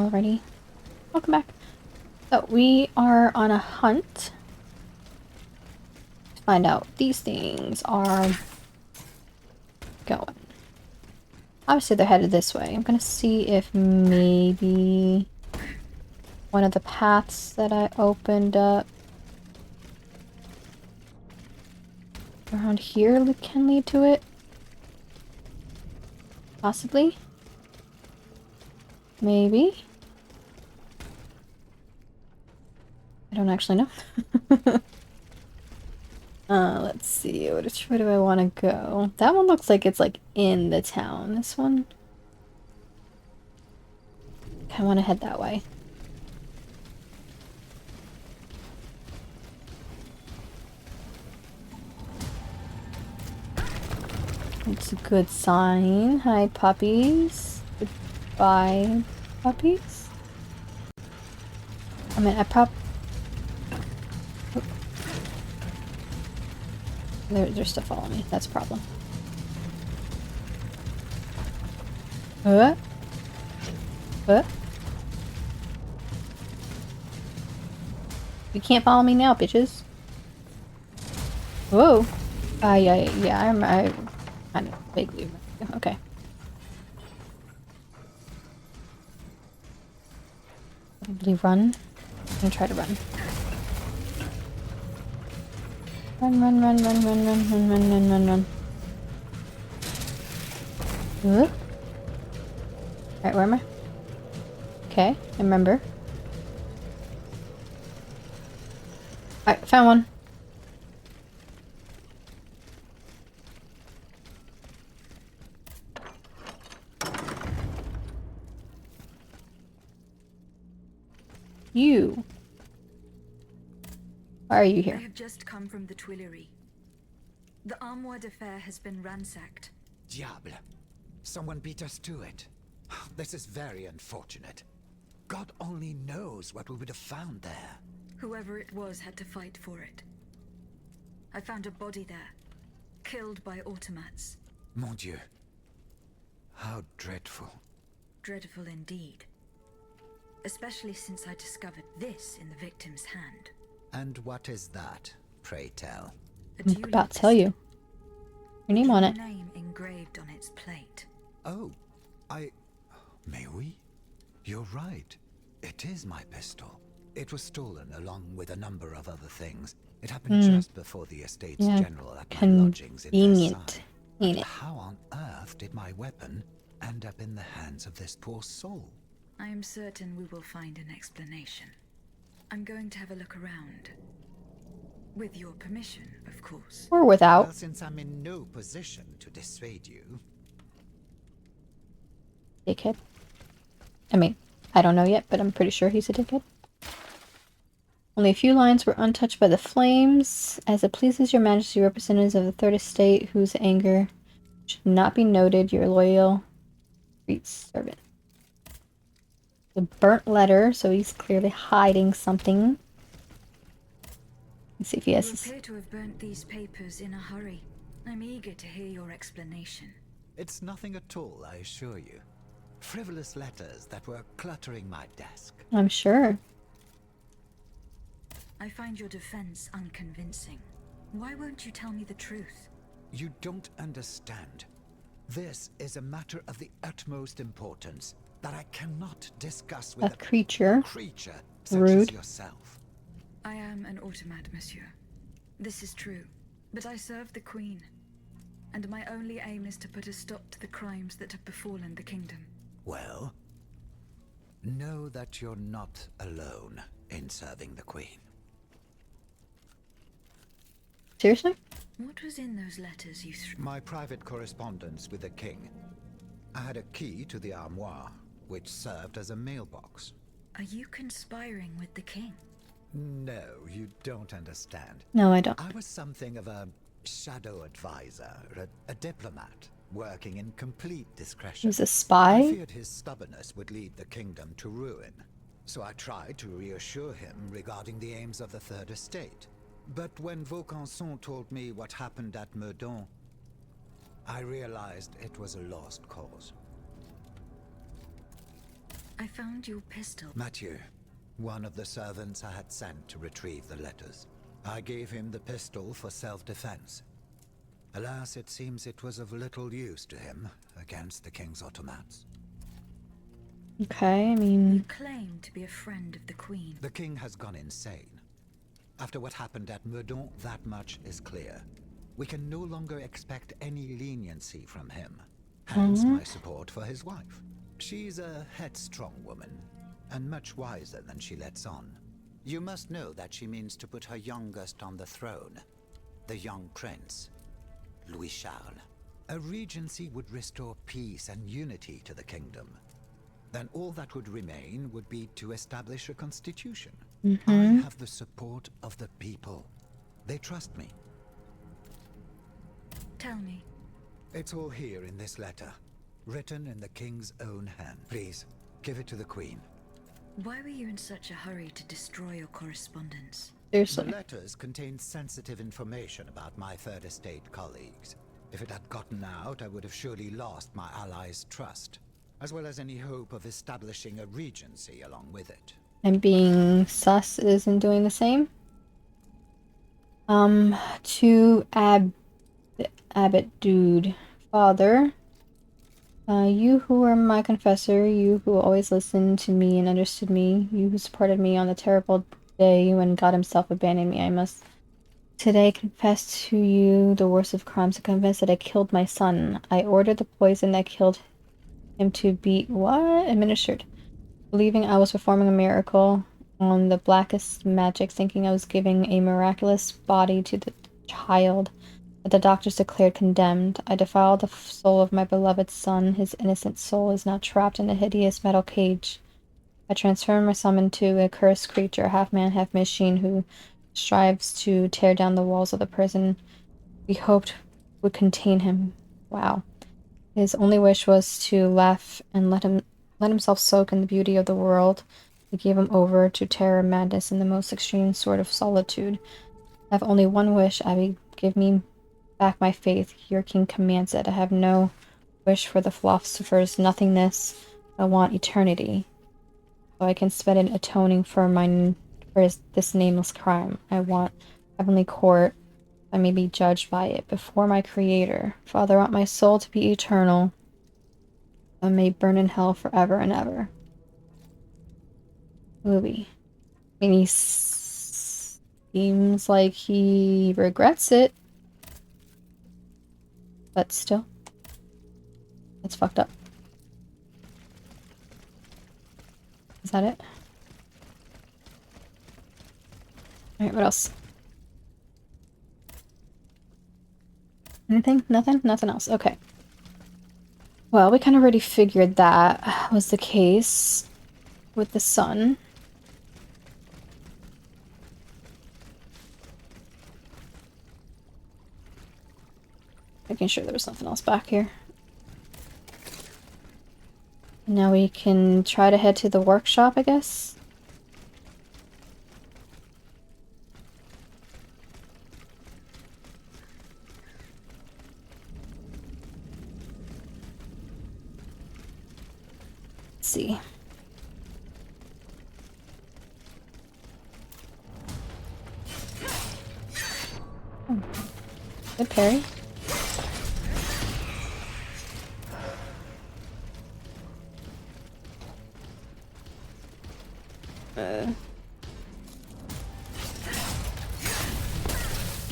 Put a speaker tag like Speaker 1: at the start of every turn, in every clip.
Speaker 1: already. Welcome back. So we are on a hunt to find out these things are going. Obviously they're headed this way. I'm gonna see if maybe one of the paths that I opened up around here can lead to it. Possibly. Maybe. I don't actually know. Let's see. Which way do I want to go? That one looks like it's like in the town. This one? I want to head that way. It's a good sign. Hi, puppies. Goodbye, puppies. I mean, They're still following me. That's a problem. What? You can't follow me now, bitches. Whoa. Yeah, I kind of vaguely remember. Okay. Probably run. I'm gonna try to run. Run. Alright, where am I? Okay, I remember. Alright, found one. You. Why are you here?
Speaker 2: I have just come from the Tuileries. The Armoire de Fer has been ransacked.
Speaker 3: Diable. Someone beat us to it. This is very unfortunate. God only knows what we would have found there.
Speaker 2: Whoever it was had to fight for it. I found a body there, killed by automats.
Speaker 3: Mon Dieu. How dreadful.
Speaker 2: Dreadful indeed. Especially since I discovered this in the victim's hand.
Speaker 3: And what is that, pray tell?
Speaker 1: I'm about to tell you. Your name on it.
Speaker 2: Name engraved on its plate.
Speaker 3: Oh, May we? You're right. It is my pistol. It was stolen along with a number of other things. It happened just before the Estates General at my lodgings in Versailles.
Speaker 1: Ain't it?
Speaker 3: How on earth did my weapon end up in the hands of this poor soul?
Speaker 2: I am certain we will find an explanation. I'm going to have a look around. With your permission, of course.
Speaker 1: Or without.
Speaker 3: Well, since I'm in no position to dissuade you.
Speaker 1: Dickhead. I mean, I don't know yet, but I'm pretty sure he's a dickhead. Only a few lines were untouched by the flames. As it pleases your majesty, representatives of the Third Estate, whose anger should not be noted, your loyal street servant. The burnt letter, so he's clearly hiding something. Let's see if he has
Speaker 2: You
Speaker 1: this.
Speaker 2: appear to have burnt these papers in a hurry. I'm eager to hear your explanation.
Speaker 3: It's nothing at all, I assure you. Frivolous letters that were cluttering my desk.
Speaker 1: I'm sure.
Speaker 2: I find your defense unconvincing. Why won't you tell me the truth?
Speaker 3: You don't understand. This is a matter of the utmost importance that I cannot discuss with
Speaker 1: A creature.
Speaker 3: such
Speaker 1: Rude.
Speaker 3: as yourself.
Speaker 2: I am an automat, monsieur. This is true. But I serve the Queen. And my only aim is to put a stop to the crimes that have befallen the kingdom.
Speaker 3: Well, know that you're not alone in serving the Queen.
Speaker 1: Seriously?
Speaker 2: What was in those letters you threw?
Speaker 3: My private correspondence with the King. I had a key to the armoire, which served as a mailbox.
Speaker 2: Are you conspiring with the king?
Speaker 3: No, you don't understand.
Speaker 1: No, I don't.
Speaker 3: I was something of a shadow advisor, a diplomat, working in complete discretion.
Speaker 1: He's a
Speaker 3: I
Speaker 1: spy?
Speaker 3: feared his stubbornness would lead the kingdom to ruin, so I tried to reassure him regarding the aims of the Third Estate. But when Vaucanson told me what happened at Meudon, I realized it was a lost cause.
Speaker 2: I found your pistol.
Speaker 3: Mathieu, one of the servants I had sent to retrieve the letters. I gave him the pistol for self-defense. Alas, it seems it was of little use to him against the king's automats.
Speaker 1: Okay, I
Speaker 2: You
Speaker 1: mean...
Speaker 2: claim to be a friend of the Queen.
Speaker 3: The king has gone insane. After what happened at Meudon, that much is clear. We can no longer expect any leniency from him. Hence my support for his wife. She's a headstrong woman, and much wiser than she lets on. You must know that she means to put her youngest on the throne, the young prince, Louis Charles. A regency would restore peace and unity to the kingdom. Then all that would remain would be to establish a constitution. I have the support of the people. They trust me.
Speaker 2: Tell me.
Speaker 3: It's all here in this letter, written in the king's own hand. Please, give it to the queen.
Speaker 2: Why were you in such a hurry to destroy your correspondence?
Speaker 3: The
Speaker 1: Seriously.
Speaker 3: letters contained sensitive information about my Third Estate colleagues. If it had gotten out, I would have surely lost my allies' trust, as well as any hope of establishing a regency along with it.
Speaker 1: And being sus isn't doing the same. To Abbot Dude. Father, you who were my confessor, you who always listened to me and understood me, you who supported me on the terrible day when God himself abandoned me, I must today confess to you the worst of crimes. I confess that I killed my son. I ordered the poison that killed him to be administered, believing I was performing a miracle on the blackest magic, thinking I was giving a miraculous body to the child that the doctors declared condemned. I defiled the soul of my beloved son. His innocent soul is now trapped in a hideous metal cage. I transformed my son into a cursed creature, half man, half machine, who strives to tear down the walls of the prison we hoped would contain him. Wow. His only wish was to laugh and let himself soak in the beauty of the world. I gave him over to terror, madness, and the most extreme sort of solitude. I have only one wish, Abby. Give me back my faith. Your king commands it. I have no wish for the philosopher's nothingness. I want eternity, so I can spend it atoning for this nameless crime. I want heavenly court. I may be judged by it before my creator. Father, I want my soul to be eternal. I may burn in hell forever and ever. Louis. I mean, he seems like he regrets it. But still. That's fucked up. Is that it? Alright, what else? Anything? Nothing? Nothing else. Okay. Well, we kind of already figured that was the case with the sun. Making sure there was nothing else back here. Now we can try to head to the workshop, I guess. Let's see. Oh. Good parry.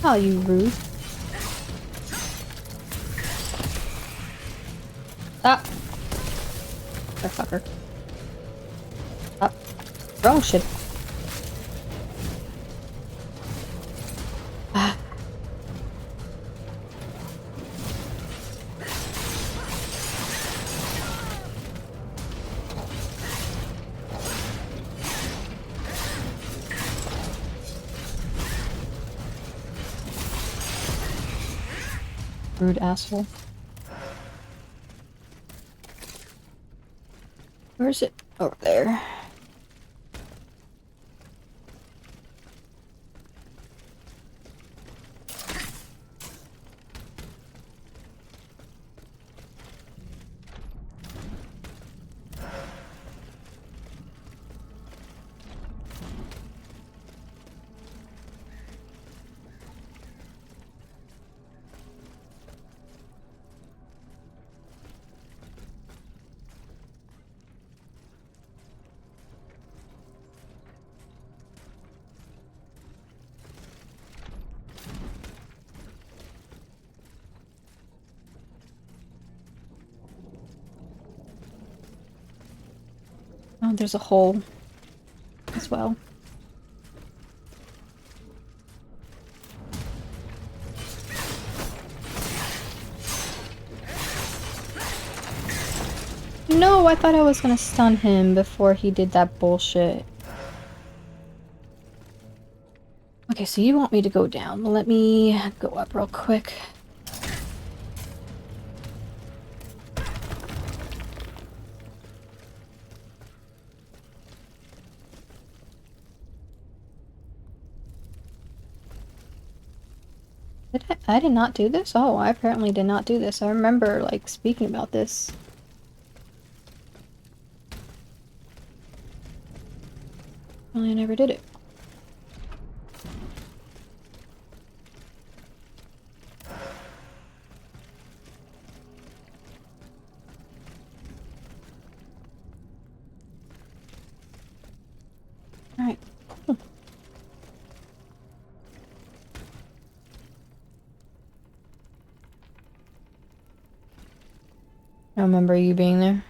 Speaker 1: Oh, you rude. Stop. Motherfucker. Stop. Wrong shit. Ah. Rude asshole. Where is it? Over there. Oh, there's a hole as well. No, I thought I was gonna stun him before he did that bullshit. Okay, so you want me to go down. Let me go up real quick. I did not do this? Oh, I apparently did not do this. I remember, like, speaking about this. Well, I never did it. Alright. Cool. I remember you being there.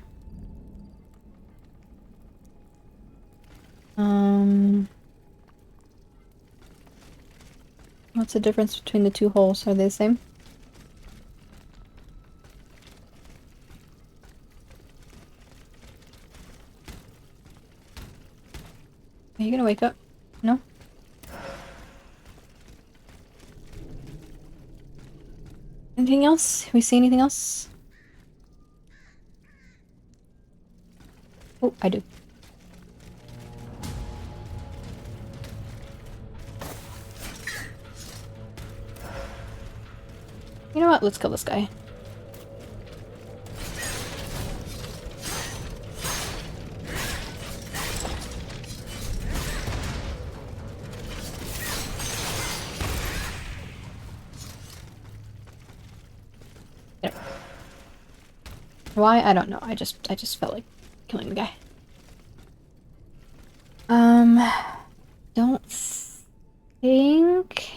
Speaker 1: What's the difference between the two holes? Are they the same? Are you gonna wake up? No? Anything else? We see anything else? Oh, I do. You know what? Let's kill this guy. There. Why? I don't know. I just felt like killing the guy. Don't think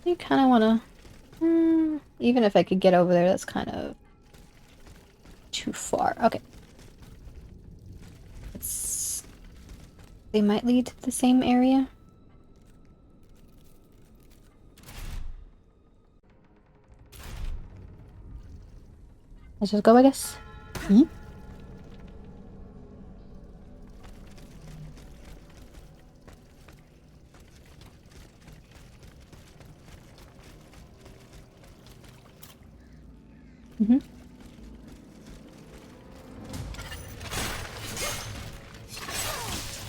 Speaker 1: you kind of want to. Even if I could get over there, that's kind of too far. Okay. They might lead to the same area. Let's just go, I guess.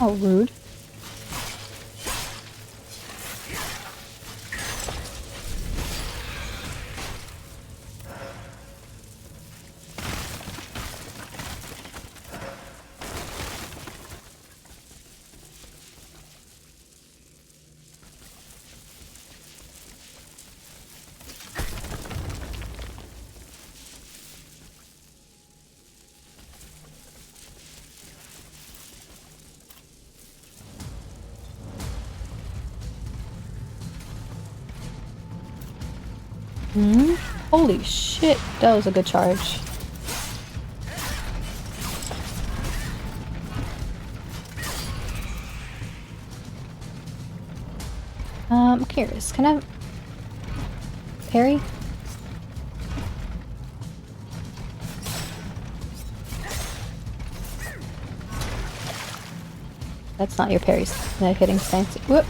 Speaker 1: Oh, rude. Holy shit, that was a good charge. I'm curious, can I parry? That's not your parry. Not hitting stance. Whoop!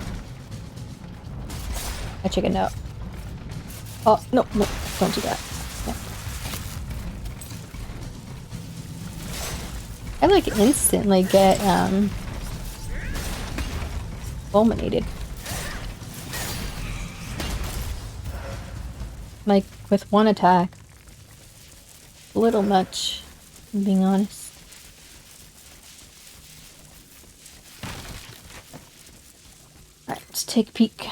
Speaker 1: I chickened out. Oh, no, no, don't do that. Yeah. I like instantly get, fulminated. Like, with one attack. A little much, if I'm being honest. Alright, let's take a peek.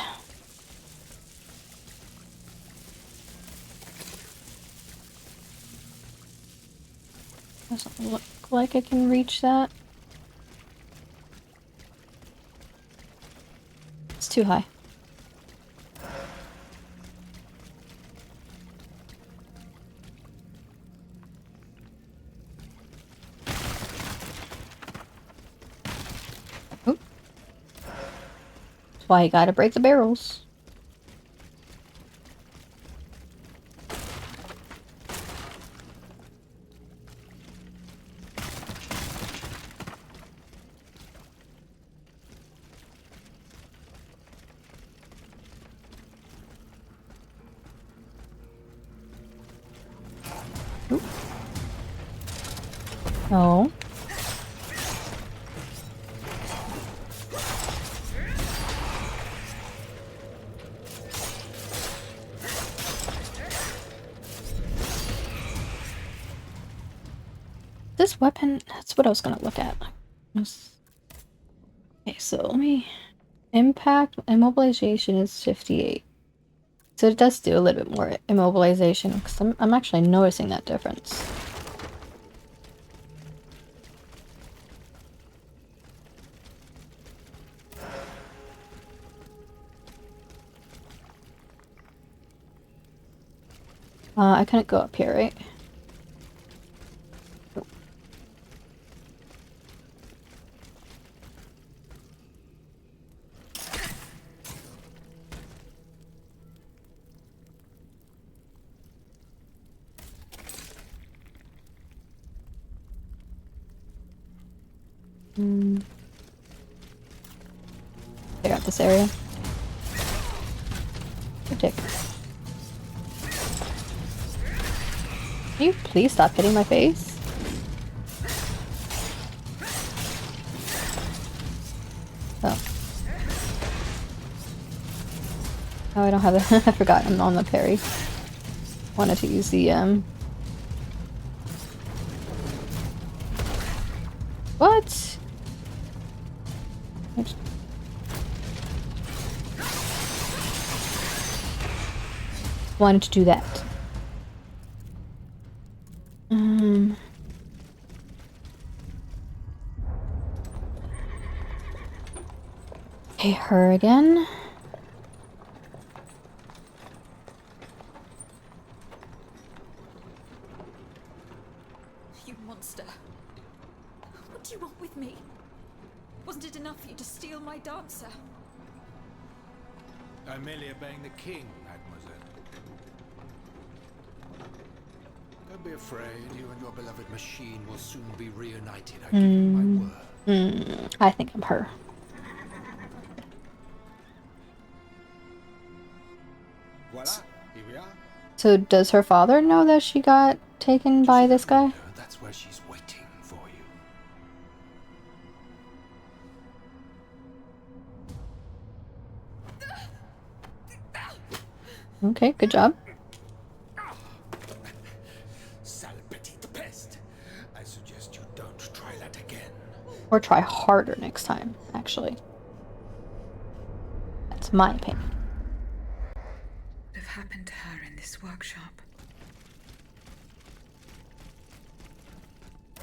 Speaker 1: Doesn't look like I can reach that. It's too high. why you gotta break the barrels. Oop. No. This weapon, that's what I was gonna look at. Okay, so let me... Impact, immobilization is 58. So it does do a little bit more immobilization, because I'm actually noticing that difference. I couldn't go up here, right? Clear out this area. Good dick. Can you please stop hitting my face? Oh. Oh, I don't have the I forgot I'm on the parry. Wanted to use the What? Wanted to do that. Okay, her again.
Speaker 4: You monster. What do you want with me? Wasn't it enough for you to steal my dancer?
Speaker 5: I'm merely obeying the king, mademoiselle. Don't be afraid, you and your beloved machine will soon be reunited. I give you my word.
Speaker 1: I think I'm her.
Speaker 5: Voila, here we are.
Speaker 1: So does her father know that she got taken by this guy?
Speaker 5: That's where she's waiting for you.
Speaker 1: Okay, good job.
Speaker 5: Sale petite peste. I suggest you don't try that again.
Speaker 1: Or try harder next time, actually. That's my opinion.
Speaker 2: What have happened to her in this workshop?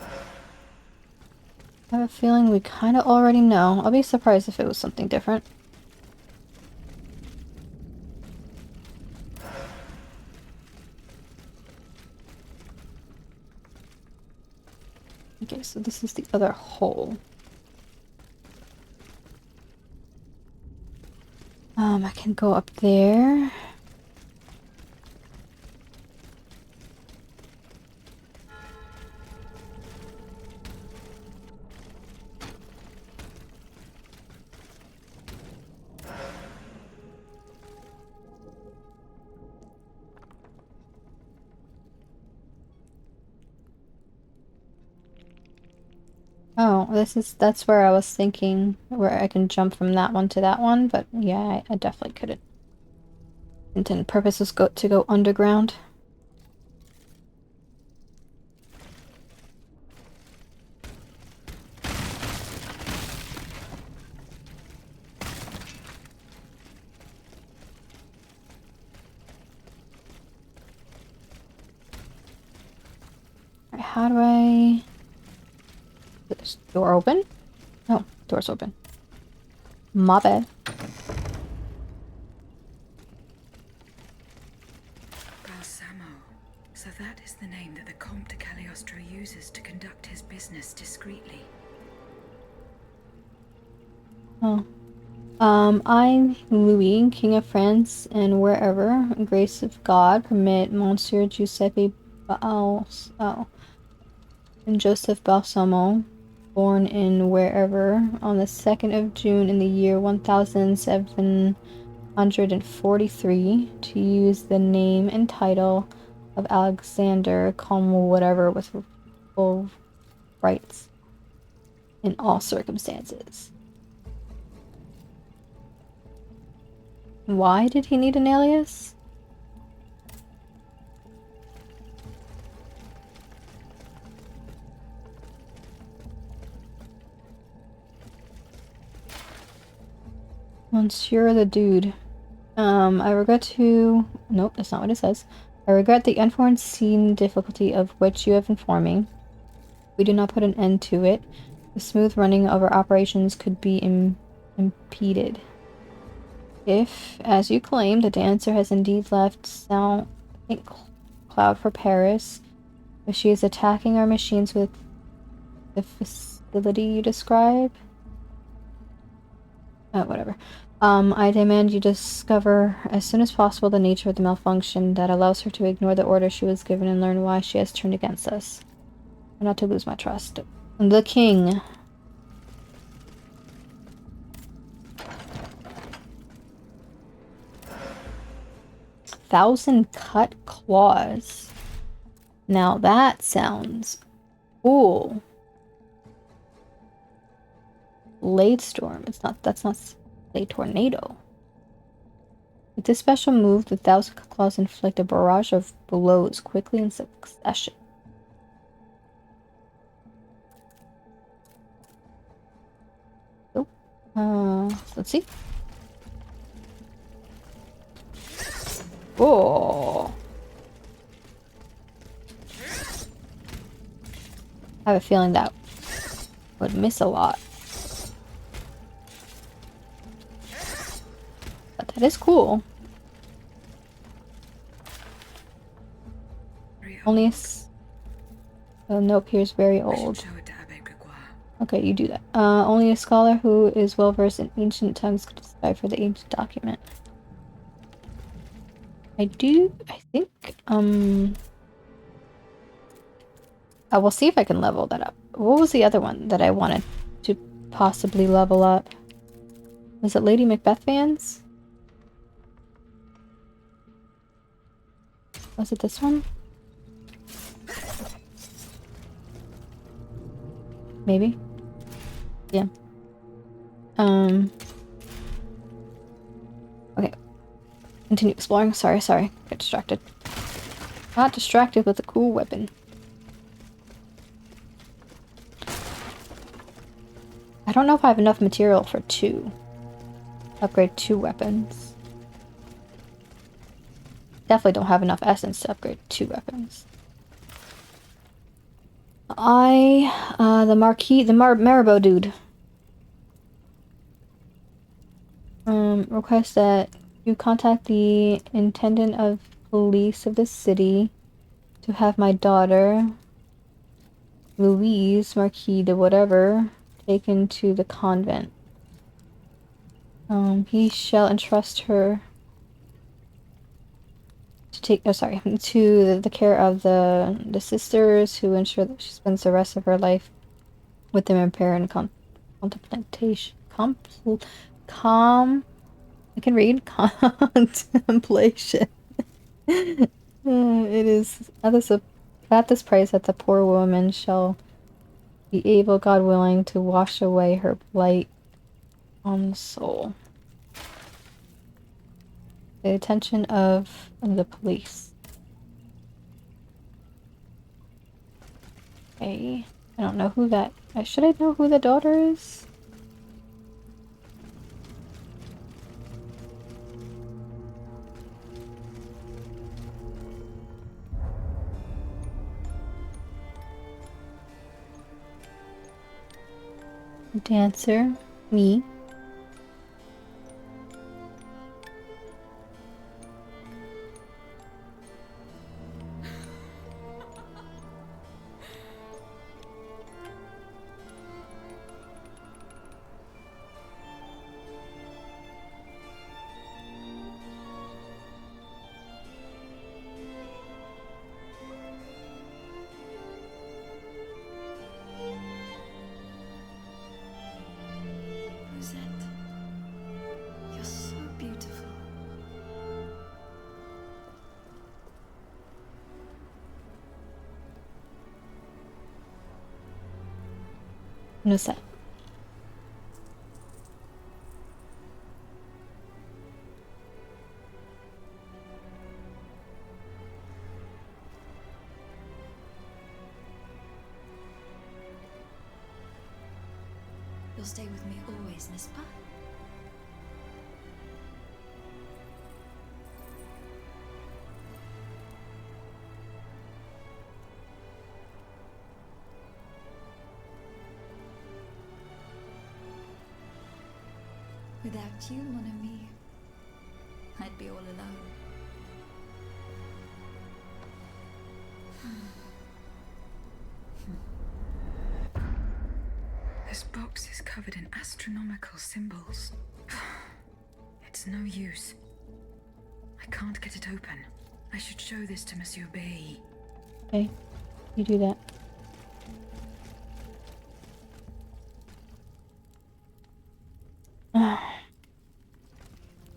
Speaker 1: I have a feeling we kind of already know. I'll be surprised if it was something different. Okay, so this is the other hole. I can go up there. Oh, that's where I was thinking, where I can jump from that one to that one, but yeah, I definitely couldn't. Intended purpose was to go underground. Alright, how do I... Is this door open? No, door's open. My bad.
Speaker 2: Balsamo. So that is the name that the Comte de Cagliostro uses to conduct his business discreetly.
Speaker 1: Oh. I, Louis, King of France, and wherever, grace of God, permit Monsieur Giuseppe and Joseph Balsamo, born in wherever, on the 2nd of June in the year 1743, to use the name and title of Alexander, Como whatever, with full rights in all circumstances. Why did he need an alias? Monsieur the dude. I regret to... Nope, that's not what it says. I regret the unforeseen difficulty of which you have informed me. We do not put an end to it. The smooth running of our operations could be impeded. If, as you claim, the dancer has indeed left Saint Cloud for Paris, if she is attacking our machines with the facility you describe... whatever. I demand you discover as soon as possible the nature of the malfunction that allows her to ignore the order she was given and learn why she has turned against us. And not to lose my trust. The king. Thousand cut claws. Now that sounds cool. Blade storm. That's not a tornado. With this special move, the thousand cut claws inflict a barrage of blows quickly in succession. Let's see. Oh. I have a feeling that would miss a lot. But that is cool. Only a note appears very old. Okay, you do that. Only a scholar who is well versed in ancient tongues could decipher the ancient document. I think, I will see if I can level that up. What was the other one that I wanted to possibly level up? Was it Lady Macbeth fans? Was it this one? Maybe? Yeah. Okay. Continue exploring. Sorry. Get distracted. Not distracted with a cool weapon. I don't know if I have enough material for upgrade 2 weapons. Definitely don't have enough essence to upgrade 2 weapons. The Marabou dude. Request that you contact the intendant of police of the city to have my daughter, Louise Marquis de whatever, taken to the convent. He shall entrust her to the care of the sisters who ensure that she spends the rest of her life with them in prayer and contemplation. I can read contemplation. It is at this price that the poor woman shall be able, God willing, to wash away her blight on the soul. The attention of the police. Okay. I don't know who that... should I know who the daughter is? Dancer. Me. What's that?
Speaker 4: You'll stay with me always, n'est-ce pas? Without you, mon ami, I'd be all alone.
Speaker 2: This box is covered in astronomical symbols. It's no use. I can't get it open. I should show this to Monsieur B.
Speaker 1: Okay, you do that.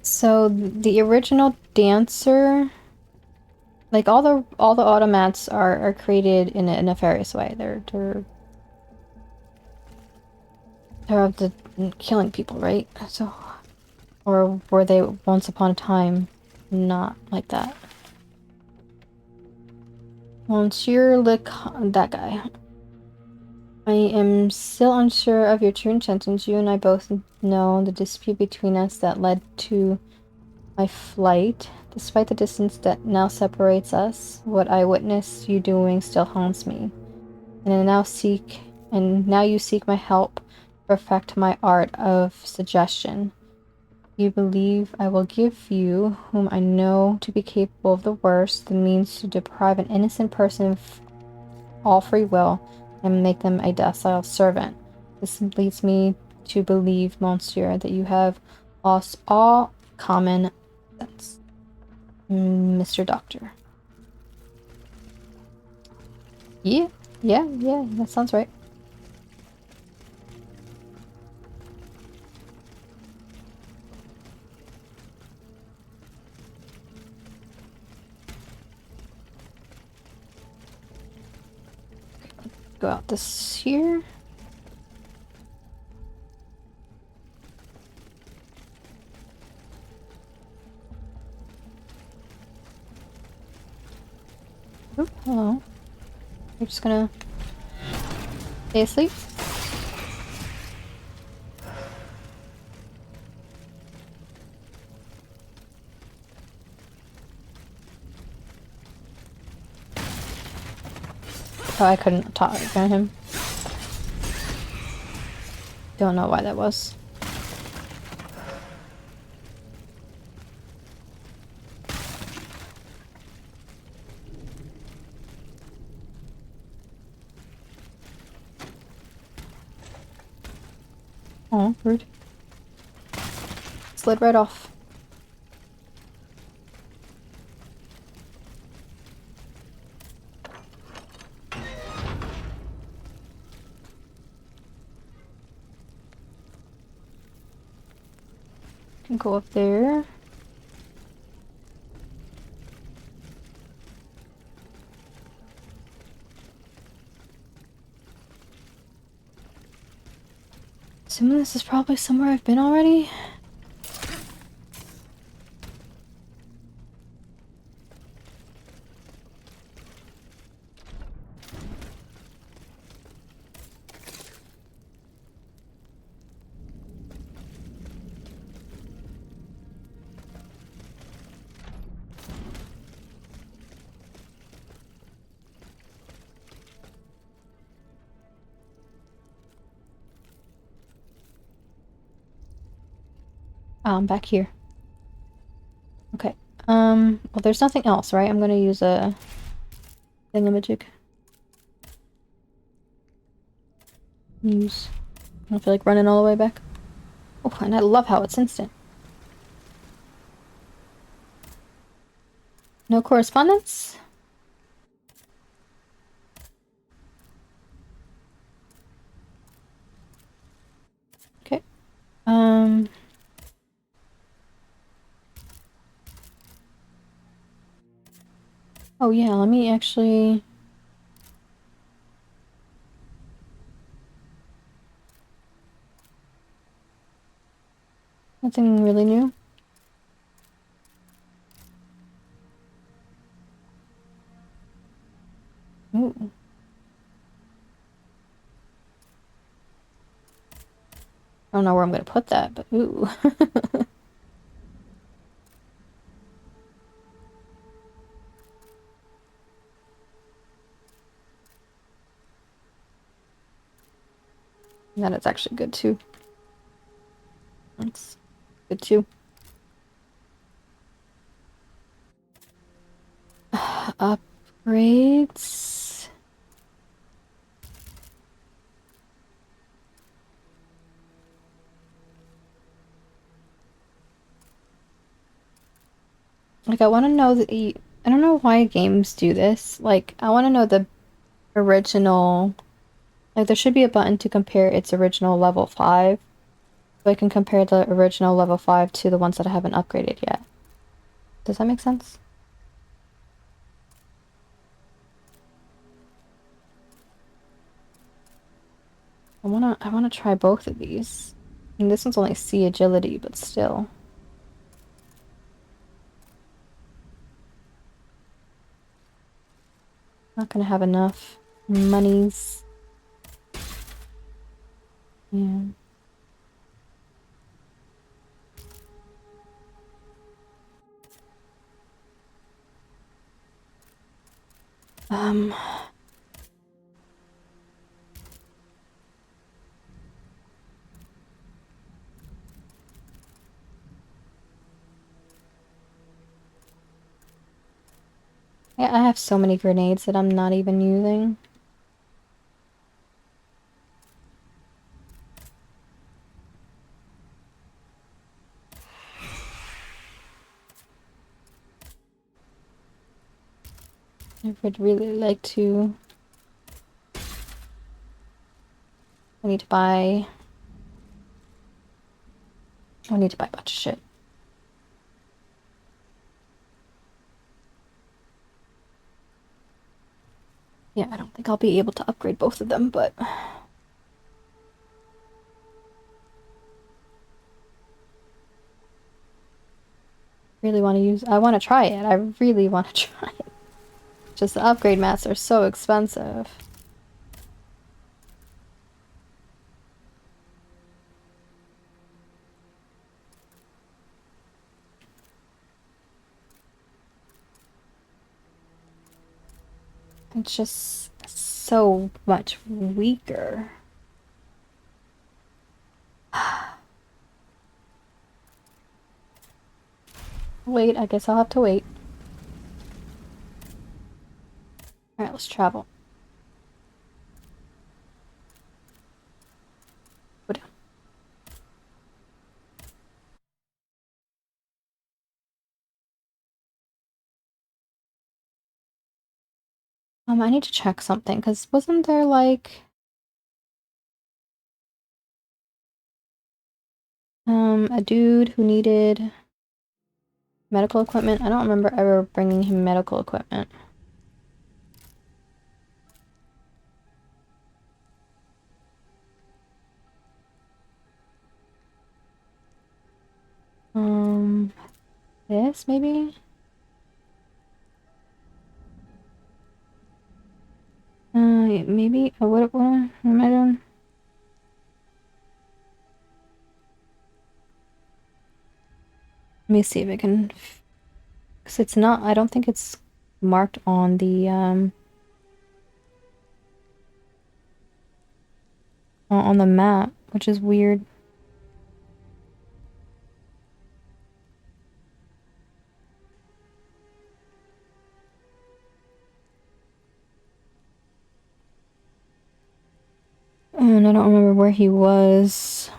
Speaker 1: So the original dancer, like all the automats are created in a nefarious way. They're of the killing people, right? So, or were they once upon a time not like that? Monsieur that guy. I am still unsure of your true intentions. You and I both know the dispute between us that led to my flight. Despite the distance that now separates us, what I witnessed you doing still haunts me. And now you seek my help to perfect my art of suggestion. You believe I will give you, whom I know to be capable of the worst, the means to deprive an innocent person of all free will and make them a docile servant. This leads me to believe, monsieur, that you have lost all common sense. Mr. Doctor. Yeah, that sounds right. Go out this here. Oop, hello. You're just gonna stay asleep? Oh, I couldn't target him. Don't know why that was. Oh, rude. Slid right off. Can go up there. Assuming this is probably somewhere I've been already. Back here. Okay. Well, there's nothing else, right? I'm gonna use a thingamajig. Use. I don't feel like running all the way back. Oh, and I love how it's instant. No correspondence? Okay. Oh yeah, let me actually... Nothing really new. Ooh. I don't know where I'm gonna put that, but ooh. That is actually good too. That's good too. Upgrades. Like, I want to know the. I don't know why games do this. Like, I want to know the original. Like, there should be a button to compare its original level 5. So I can compare the original level 5 to the ones that I haven't upgraded yet. Does that make sense? I wanna try both of these. I mean, this one's only C agility, but still. Not gonna have enough monies. Yeah. Um. Yeah, I have so many grenades that I'm not even using. I would really like to. I need to buy. I need to buy a bunch of shit. Yeah, I don't think I'll be able to upgrade both of them, but really want to use. I want to try it. I really want to try it. Just the upgrade mats are so expensive. It's just so much weaker. Wait, I guess I'll have to wait. Alright, let's travel. Go down. I need to check something, because wasn't there like a dude who needed medical equipment? I don't remember ever bringing him medical equipment. This maybe? Maybe. What am I doing? Let me see if I can. Because it's not. I don't think it's marked on the on the map, which is weird. And I don't remember where he was.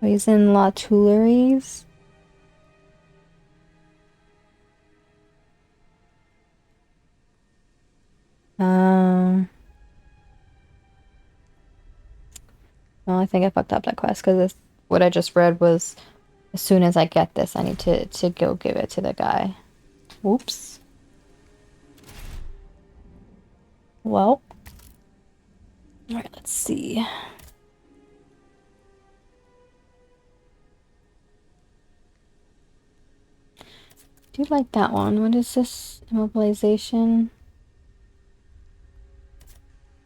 Speaker 1: Oh, he's in La Tuileries. Well, I think I fucked up that quest because what I just read was as soon as I get this, I need to go give it to the guy. Whoops. Well. Alright, let's see. Do you like that one? What is this? Immobilization.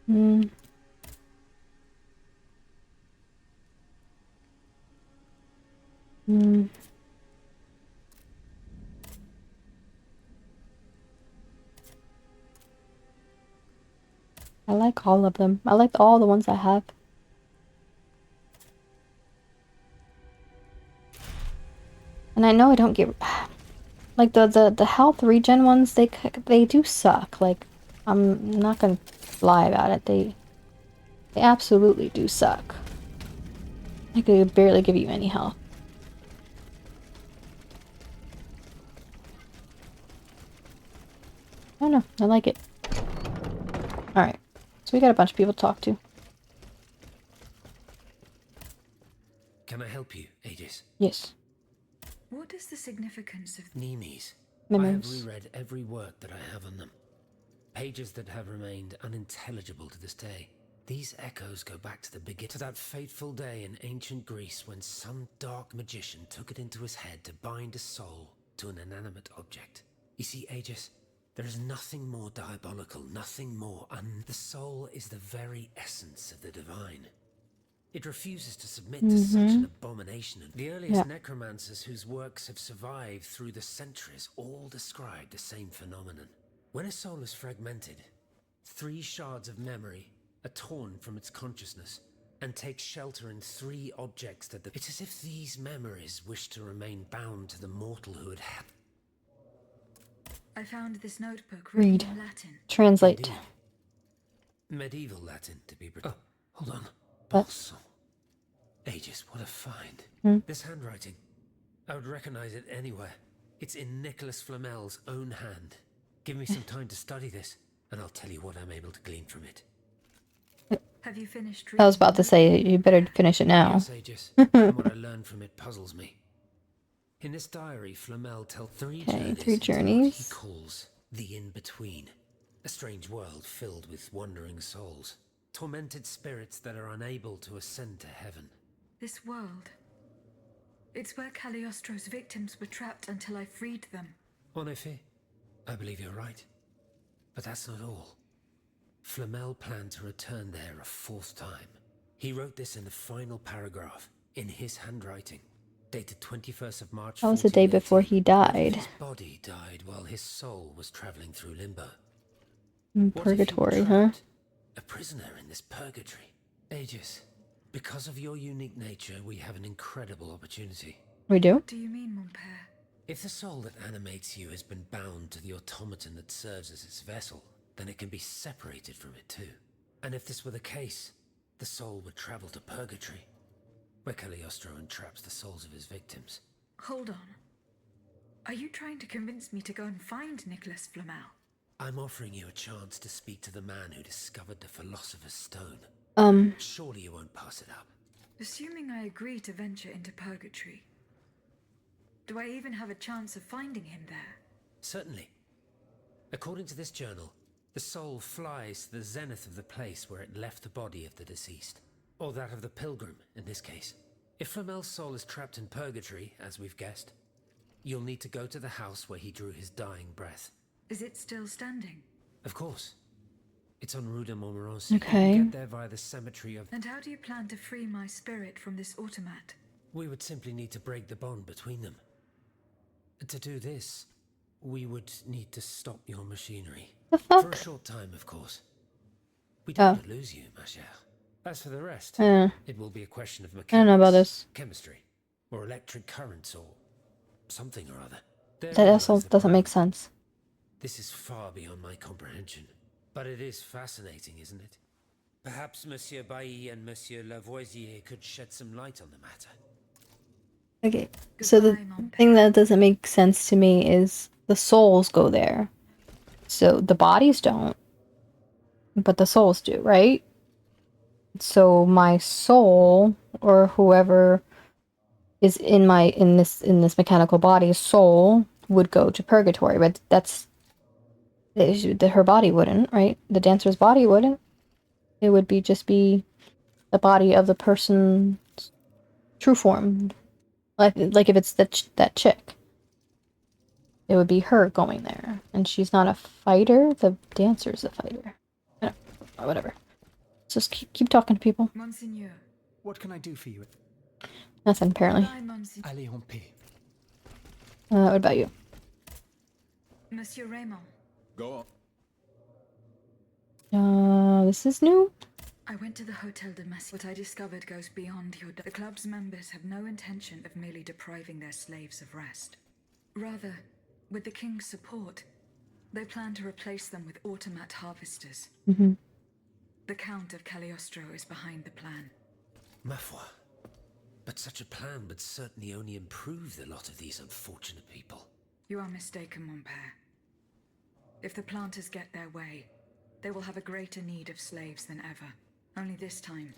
Speaker 1: Hmm. Hmm. I like all of them. I like all the ones I have. And I know I don't get like the health regen ones. They do suck. Like I'm not gonna lie about it. They absolutely do suck. Like they barely give you any health. I don't know. I like it. Alright. So we got a bunch of people to talk to.
Speaker 6: Can I help you, Aegis?
Speaker 1: Yes.
Speaker 2: What is the significance of
Speaker 6: Nemes. I
Speaker 1: Memos.
Speaker 6: have reread every work that I have on them. Pages that have remained unintelligible to this day. These echoes go back to the beginning, to that fateful day in ancient Greece when some dark magician took it into his head to bind a soul to an inanimate object. You see, Aegis, there is nothing more diabolical, nothing more the soul is the very essence of the divine. It refuses to submit to such an abomination. The earliest necromancers whose works have survived through the centuries all describe the same phenomenon. When a soul is fragmented, 3 shards of memory are torn from its consciousness and take shelter in 3 objects that it's as if these memories wish to remain bound to the mortal who had
Speaker 2: I found this notebook
Speaker 1: Read.
Speaker 2: written in Latin.
Speaker 1: Translate.
Speaker 6: Indeed. Medieval Latin, to be precise. Oh, hold on.
Speaker 1: What?
Speaker 6: Balsamo. Aegis, what a find.
Speaker 1: Hmm?
Speaker 6: This handwriting, I would recognize it anywhere. It's in Nicholas Flamel's own hand. Give me some time to study this, and I'll tell you what I'm able to glean from it.
Speaker 2: Have you finished reading?
Speaker 1: I was about to say you better finish it now.
Speaker 6: Yes, Aegis. And what I learned from it puzzles me. In this diary, Flamel tells 3
Speaker 1: Okay,
Speaker 6: journeys
Speaker 1: 3
Speaker 6: into what he
Speaker 1: journeys.
Speaker 6: calls the in-between. A strange world filled with wandering souls. Tormented spirits that are unable to ascend to heaven.
Speaker 2: This world. It's where Cagliostro's victims were trapped until I freed them.
Speaker 6: En effet, I believe you're right. But that's not all. Flamel planned to return there a 4th time. He wrote this in the final paragraph, in his handwriting, dated 21st of March.
Speaker 1: That was the day before he died.
Speaker 6: His body died while his soul was traveling through limbo.
Speaker 1: In
Speaker 6: What if you were
Speaker 1: purgatory, huh?
Speaker 6: trapped, a prisoner in this purgatory? Aegis, because of your unique nature, we have an incredible opportunity.
Speaker 1: We do?
Speaker 2: What do you mean, mon père?
Speaker 6: If the soul that animates you has been bound to the automaton that serves as its vessel, then it can be separated from it too. And if this were the case, the soul would travel to purgatory, where Cagliostro entraps the souls of his victims.
Speaker 2: Hold on. Are you trying to convince me to go and find Nicholas Flamel?
Speaker 6: I'm offering you a chance to speak to the man who discovered the Philosopher's Stone. Surely you won't pass it up.
Speaker 2: Assuming I agree to venture into purgatory, do I even have a chance of finding him there?
Speaker 6: Certainly. According to this journal, the soul flies to the zenith of the place where it left the body of the deceased. Or that of the pilgrim, in this case. If Flamel's soul is trapped in purgatory, as we've guessed, you'll need to go to the house where he drew his dying breath.
Speaker 2: Is it still standing?
Speaker 6: Of course. It's on Rue de Montmorency.
Speaker 1: Okay.
Speaker 6: You get there via the cemetery of...
Speaker 2: And how do you plan to free my spirit from this automat?
Speaker 6: We would simply need to break the bond between them. To do this, we would need to stop your machinery.
Speaker 1: The
Speaker 6: For a
Speaker 1: fuck?
Speaker 6: short time, of course. We don't want to lose you, ma chère. As for the rest, it will be a question of mechanics,
Speaker 1: I don't know about this.
Speaker 6: chemistry, or electric currents, or something or other.
Speaker 1: That
Speaker 6: Therein
Speaker 1: also
Speaker 6: lies the
Speaker 1: doesn't make
Speaker 6: problem.
Speaker 1: sense.
Speaker 6: This is far beyond my comprehension. But it is fascinating, isn't it? Perhaps Monsieur Bailly and Monsieur Lavoisier could shed some light on the matter.
Speaker 1: Okay, so the
Speaker 2: Goodbye, mon
Speaker 1: thing
Speaker 2: père.
Speaker 1: that doesn't make sense to me is the souls go there. So the bodies don't, but the souls do, right? So my soul, or whoever is in this mechanical body's soul, would go to purgatory, but that's Her body wouldn't, right? The dancer's body wouldn't. It would be just be the body of the person's true form. Like if it's that chick. It would be her going there. And she's not a fighter. The dancer's a fighter. Whatever. Just keep talking to people.
Speaker 2: Monseigneur.
Speaker 7: What can I do for you?
Speaker 1: Nothing, apparently.
Speaker 2: Goodbye, Monseigneur.
Speaker 7: Allez en paix.
Speaker 1: What about you?
Speaker 2: Monsieur Raymond.
Speaker 5: Go on.
Speaker 1: This is new?
Speaker 2: I went to the Hotel de Massy. What I discovered goes beyond your... The club's members have no intention of merely depriving their slaves of rest. Rather, with the king's support, they plan to replace them with automat harvesters.
Speaker 1: Mm-hmm.
Speaker 2: The Count of Cagliostro is behind the plan.
Speaker 6: Ma foi. But such a plan would certainly only improve the lot of these unfortunate people.
Speaker 2: You are mistaken, mon père. If the planters get their way, they will have a greater need of slaves than ever. Only this time,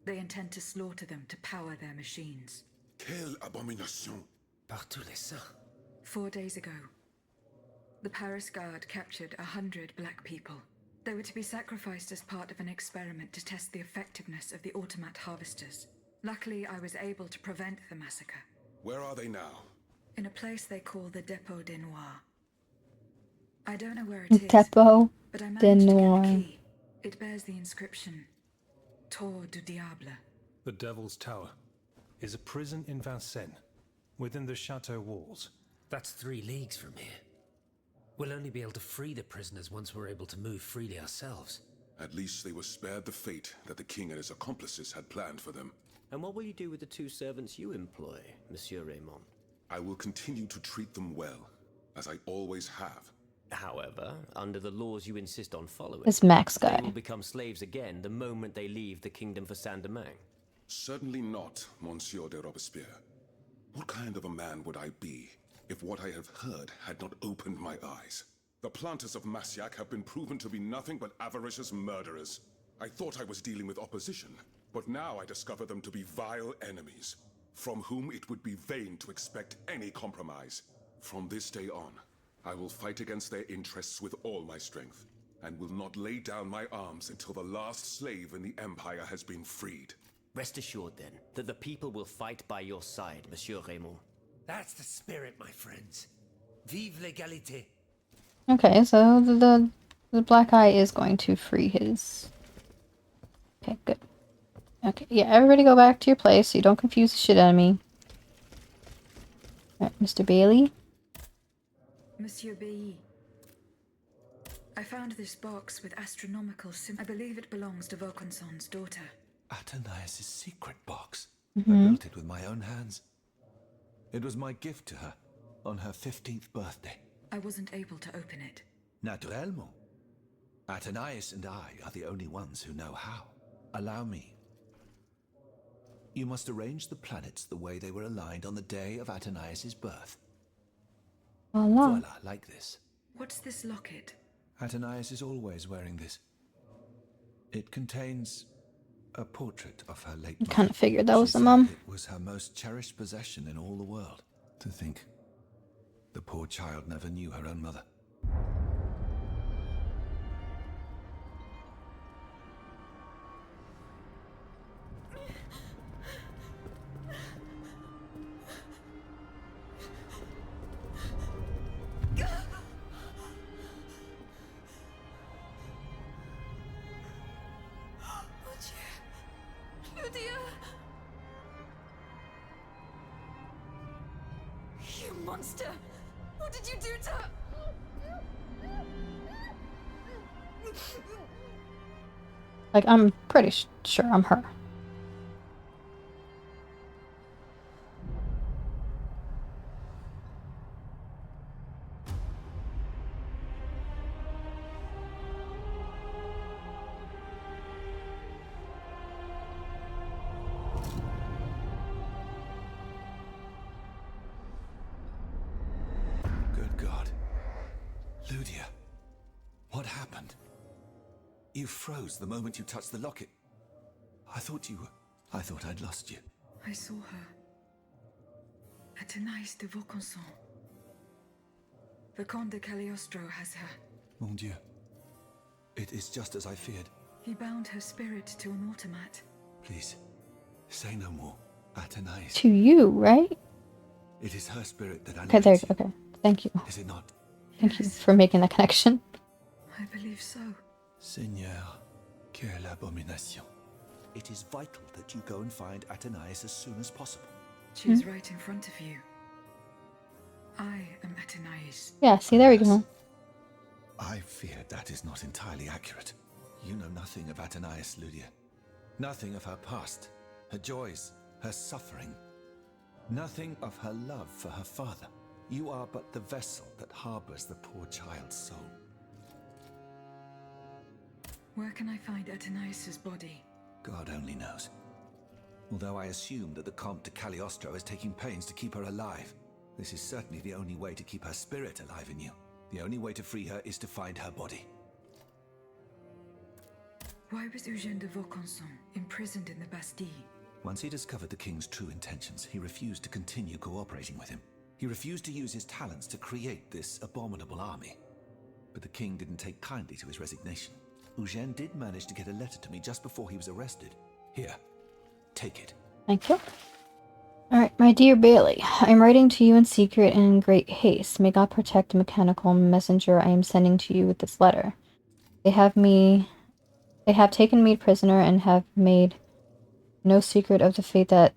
Speaker 2: they intend to slaughter them to power their machines.
Speaker 5: Quelle abomination!
Speaker 6: Par tous les saints.
Speaker 2: 4 days ago, the Paris Guard captured 100 black people. They were to be sacrificed as part of an experiment to test the effectiveness of the automat harvesters. Luckily, I was able to prevent the massacre.
Speaker 5: Where are they now?
Speaker 2: In a place they call the Dépôt des Noirs. I don't know where it is,
Speaker 1: Dépôt
Speaker 2: but I
Speaker 1: des
Speaker 2: managed to get the
Speaker 1: Noirs.
Speaker 2: key. It bears the inscription, Tour du Diable.
Speaker 8: The Devil's Tower is a prison in Vincennes, within the chateau walls.
Speaker 6: That's 3 leagues from here. We'll only be able to free the prisoners once we're able to move freely ourselves.
Speaker 9: At least they were spared the fate that the king and his accomplices had planned for them.
Speaker 10: And what will you do with the 2 servants you employ, Monsieur Raymond?
Speaker 9: I will continue to treat them well, as I always have.
Speaker 10: However, under the laws you insist on following,
Speaker 1: This Max
Speaker 10: they
Speaker 1: guy.
Speaker 10: will become slaves again the moment they leave the kingdom for Saint-Domingue.
Speaker 9: Certainly not, Monsieur de Robespierre. What kind of a man would I be if what I have heard had not opened my eyes? The planters of Massiac have been proven to be nothing but avaricious murderers. I thought I was dealing with opposition, but now I discover them to be vile enemies, from whom it would be vain to expect any compromise. From this day on, I will fight against their interests with all my strength, and will not lay down my arms until the last slave in the Empire has been freed.
Speaker 10: Rest assured, then, that the people will fight by your side, Monsieur Raymond.
Speaker 6: That's the spirit, my friends. Vive l'égalité.
Speaker 1: Okay, so the black eye is going to free his... Okay, good. Okay, yeah, everybody go back to your place so you don't confuse the shit out of me. Alright, Mr. Bailey.
Speaker 2: Monsieur Bailly. I found this box with astronomical symbols. I believe it belongs to Vaucanson's daughter.
Speaker 3: Athénaïs' secret box.
Speaker 1: Mm-hmm.
Speaker 3: I built it with my own hands. It was my gift to her on her 15th birthday.
Speaker 2: I wasn't able to open it.
Speaker 3: Naturellement. Athénaïs and I are the only ones who know how. Allow me. You must arrange the planets the way they were aligned on the day of Athénaïs' birth.
Speaker 1: Voila.
Speaker 3: Voila, like this.
Speaker 2: What's this locket?
Speaker 3: Athénaïs is always wearing this. It contains a portrait of her late mother.
Speaker 1: Kind of figured that
Speaker 3: She
Speaker 1: was the
Speaker 3: said
Speaker 1: mum.
Speaker 3: It was her most cherished possession in all the world. To think, the poor child never knew her own mother.
Speaker 4: You monster! What did you do to her?
Speaker 1: Like, I'm pretty sure I'm her.
Speaker 3: Good God. Ludia, what happened? You froze the moment you touched the locket. I thought I'd lost you.
Speaker 2: I saw her. Athénaïs de Vaucanson. The Comte de Cagliostro has her.
Speaker 3: Mon Dieu. It is just as I feared.
Speaker 2: He bound her spirit to an automat.
Speaker 3: Please, say no more. Athenais.
Speaker 1: To you, right?
Speaker 3: It is her spirit that
Speaker 1: Okay, there.
Speaker 3: animates you.
Speaker 1: Okay, thank you.
Speaker 3: Is it not?
Speaker 1: Thank you for making that connection.
Speaker 2: I believe so.
Speaker 3: Seigneur, quelle abomination. It is vital that you go and find Athenais as soon as possible.
Speaker 2: She is right in front of you. I am Athenais.
Speaker 1: Yeah, see, there we go.
Speaker 3: I fear that is not entirely accurate. You know nothing of Athenais, Lydia. Nothing of her past, her joys, her suffering. Nothing of her love for her father. You are but the vessel that harbors the poor child's soul.
Speaker 2: Where can I find Athenais' body?
Speaker 3: God only knows. Although I assume that the Comte de Cagliostro is taking pains to keep her alive. This is certainly the only way to keep her spirit alive in you. The only way to free her is to find her body.
Speaker 2: Why was Eugène de Vaucanson imprisoned in the Bastille?
Speaker 3: Once he discovered the king's true intentions, he refused to continue cooperating with him. He refused to use his talents to create this abominable army. But the king didn't take kindly to his resignation. Eugène did manage to get a letter to me just before he was arrested. Here, take it.
Speaker 1: Thank you. Alright, my dear Bailey, I am writing to you in secret and in great haste. May God protect the mechanical messenger I am sending to you with this letter. They have taken me prisoner and have made no secret of the fate that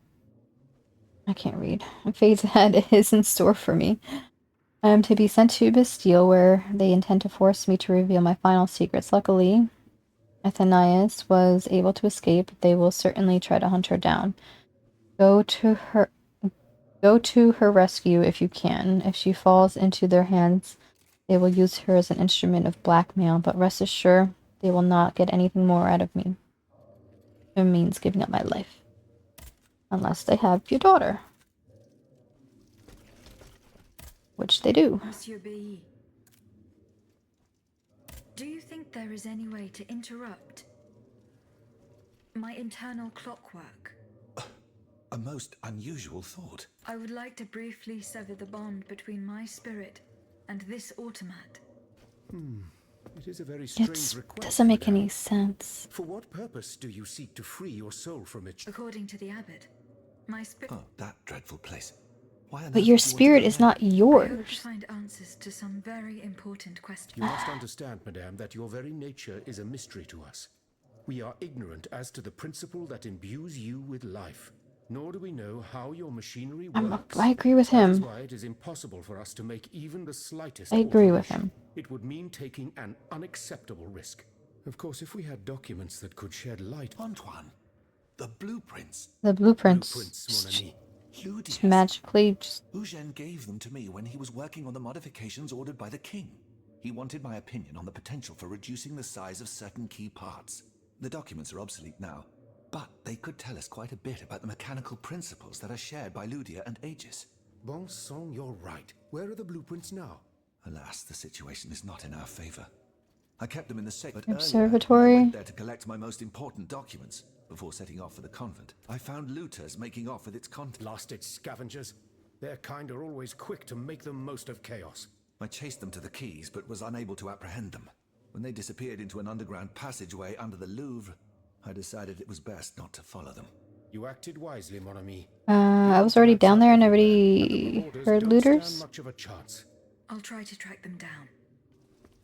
Speaker 1: fate that is in store for me. I am to be sent to Bastille, where they intend to force me to reveal my final secrets. Luckily, Athenais was able to escape. They will certainly try to hunt her down. Go to her rescue if you can. If she falls into their hands, they will use her as an instrument of blackmail, but rest assured, they will not get anything more out of me. It means giving up my life. Unless they have your daughter. Which they do.
Speaker 2: Monsieur B. Do you think there is any way to interrupt my internal clockwork?
Speaker 3: A most unusual thought.
Speaker 2: I would like to briefly sever the bond between my spirit and this automat.
Speaker 5: It is a very strange
Speaker 1: It
Speaker 5: request.
Speaker 1: doesn't make
Speaker 5: madame.
Speaker 1: any sense.
Speaker 5: For what purpose do you seek to free your soul from it?
Speaker 2: According to the abbot, my spirit...
Speaker 3: Oh, that dreadful place. Why on
Speaker 1: But
Speaker 3: earth
Speaker 1: your
Speaker 3: would you want to
Speaker 1: spirit
Speaker 3: go
Speaker 1: is
Speaker 3: there?
Speaker 1: not
Speaker 2: I hope to
Speaker 1: yours.
Speaker 2: find answers to some very important questions.
Speaker 5: You must understand, madame, that your very nature is a mystery to us. We are ignorant as to the principle that imbues you with life. Nor do we know how your machinery works.
Speaker 1: I agree with
Speaker 5: That is
Speaker 1: him.
Speaker 5: why it is impossible for us to make even the slightest
Speaker 1: I agree with
Speaker 5: alteration.
Speaker 1: him.
Speaker 5: It would mean taking an unacceptable risk. Of course, if we had documents that could shed light...
Speaker 3: Antoine, the blueprints.
Speaker 1: The blueprints
Speaker 5: Blueprints, mon ami.
Speaker 3: Ludius.
Speaker 1: magically just...
Speaker 3: Eugène gave them to me when he was working on the modifications ordered by the king. He wanted my opinion on the potential for reducing the size of certain key parts. The documents are obsolete now, but they could tell us quite a bit about the mechanical principles that are shared by Lydia and Aegis.
Speaker 5: Bon sang, you're right. Where are the blueprints now?
Speaker 3: Alas, the situation is not in our favor. I kept them in the safe, but
Speaker 1: Observatory.
Speaker 3: earlier, I went there to collect my most important documents. Before setting off for the convent, I found looters making off with its contents.
Speaker 5: Blasted scavengers. Their kind are always quick to make the most of chaos.
Speaker 3: I chased them to the quays, but was unable to apprehend them. When they disappeared into an underground passageway under the Louvre, I decided it was best not to follow them.
Speaker 5: You acted wisely, mon ami.
Speaker 1: I was already down there and already
Speaker 5: Orders
Speaker 1: heard
Speaker 5: don't
Speaker 1: looters.
Speaker 5: stand much of a chance.
Speaker 2: I'll try to track them down.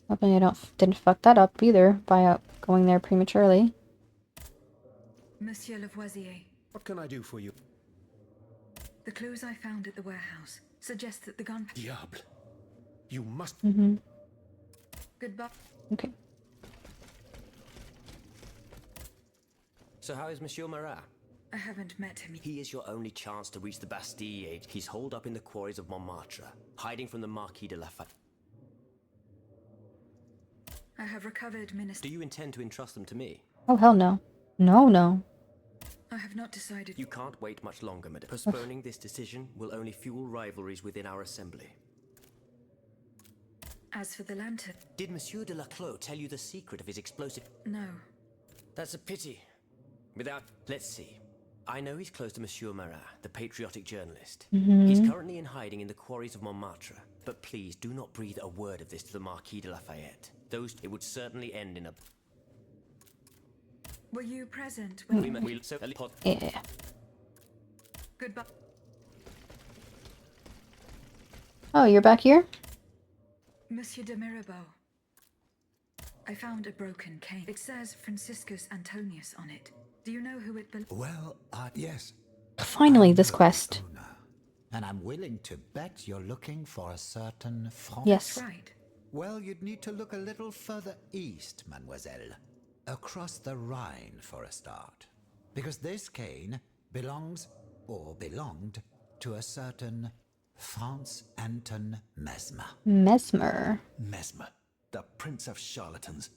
Speaker 1: Hopefully I didn't fuck that up either by going there prematurely.
Speaker 2: Monsieur Lavoisier,
Speaker 5: What can I do for you?
Speaker 2: the clues I found at the warehouse suggest that the gun...
Speaker 5: Diable. You must...
Speaker 2: Goodbye.
Speaker 1: Okay.
Speaker 10: So how is Monsieur Marat?
Speaker 2: I haven't met him yet.
Speaker 10: He is your only chance to reach the Bastille. He's holed up in the quarries of Montmartre, hiding from the Marquis de Lafayette.
Speaker 2: I have recovered Minister...
Speaker 10: Do you intend to entrust them to me?
Speaker 1: Oh, hell no. No.
Speaker 2: I have not decided...
Speaker 10: You can't wait much longer, madame. Postponing this decision will only fuel rivalries within our assembly.
Speaker 2: As for the lantern...
Speaker 10: Did Monsieur de Laclos tell you the secret of his explosive?
Speaker 2: No.
Speaker 10: That's a pity. Let's see. I know he's close to Monsieur Marat, the patriotic journalist. He's currently in hiding in the quarries of Montmartre. But please do not breathe a word of this to the Marquis de Lafayette. those it would certainly end in a.
Speaker 2: Were you present when
Speaker 1: Yeah.
Speaker 2: Goodbye.
Speaker 1: Oh, you're back here?
Speaker 2: Monsieur de Mirabeau. I found a broken cane. It says Franciscus Antonius on it. Do you know who it belongs?
Speaker 3: Well, yes.
Speaker 1: Finally,
Speaker 3: I
Speaker 1: this
Speaker 3: know
Speaker 1: quest.
Speaker 3: the owner, and I'm willing to bet you're looking for a certain front.
Speaker 1: Yes.
Speaker 2: Right.
Speaker 3: Well, you'd need to look a little further east, mademoiselle. Across the Rhine for a start. Because this cane belongs, or belonged, to a certain Franz Anton Mesmer.
Speaker 1: Mesmer.
Speaker 7: Mesmer, the prince of charlatans.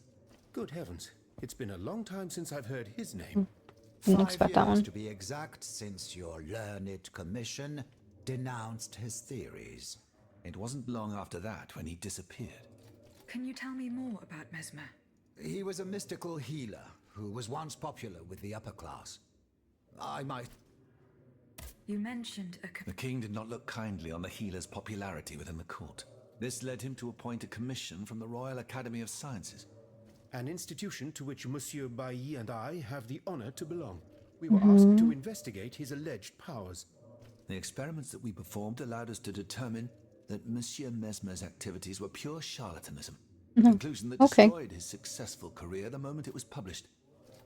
Speaker 5: Good heavens, it's been a long time since I've heard his name.
Speaker 1: Didn't
Speaker 3: 5
Speaker 1: expect
Speaker 3: years
Speaker 1: that one.
Speaker 3: to be exact, since your learned commission denounced his theories.
Speaker 7: It wasn't long after that when he disappeared.
Speaker 2: Can you tell me more about Mesmer?
Speaker 3: He was a mystical healer who was once popular with the upper class. I might...
Speaker 2: You mentioned a
Speaker 7: The king did not look kindly on the healer's popularity within the court. This led him to appoint a commission from the Royal Academy of Sciences.
Speaker 5: An institution to which Monsieur Bailly and I have the honor to belong. We were asked to investigate his alleged powers.
Speaker 7: The experiments that we performed allowed us to determine that Monsieur Mesmer's activities were pure charlatanism. A conclusion that destroyed his successful career the moment it was published.